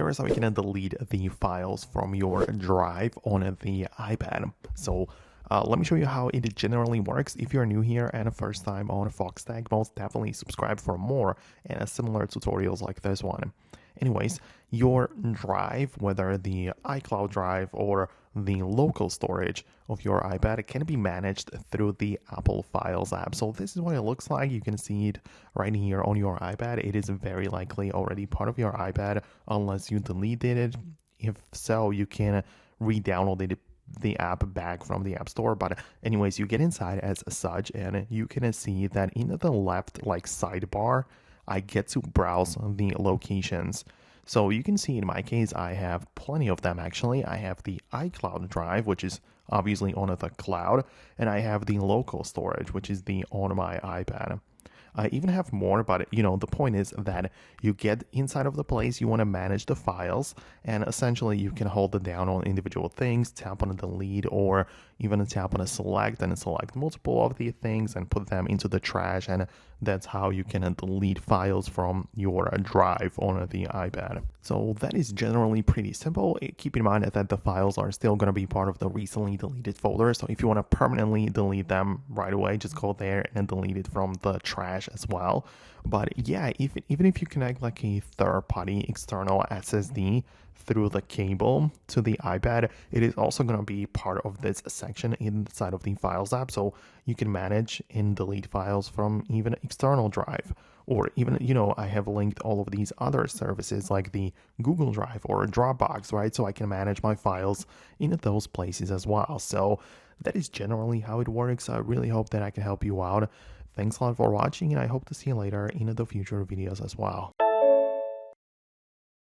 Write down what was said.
here is how you can delete the files from your drive on the iPad. So let me show you how it generally works. If you're new here and a first time on Foxtecc, most definitely subscribe for more and similar tutorials like this one. Anyways, your drive, whether the iCloud drive or the local storage of your iPad, can be managed through the Apple Files app. So this is what it looks like. You can see it right here on your iPad. It is very likely already part of your iPad unless you deleted it. If so, you can re-download the app back from the App Store. But anyways, you get inside as such, and you can see that in the left sidebar, I get to browse the locations. So you can see in my case, I have plenty of them actually. I have the iCloud drive, which is obviously on the cloud, and I have the local storage, which is on my iPad. I even have more, but the point is that you get inside of the place, you want to manage the files, and essentially you can hold it down on individual things, tap on a delete, or even tap on a select and select multiple of the things and put them into the trash, and that's how you can delete files from your drive on the iPad. So that is generally pretty simple. Keep in mind that the files are still going to be part of the recently deleted folder, so if you want to permanently delete them right away, just go there and delete it from the trash as well. But yeah, even if you connect like a third-party external SSD through the cable to the iPad, it is also going to be part of this section inside of the Files app, so you can manage and delete files from even external drive, or even I have linked all of these other services like the Google Drive or Dropbox, right? So I can manage my files in those places as well. So that is generally how it works. I really hope that I can help you out. Thanks a lot for watching, and I hope to see you later in the future videos as well.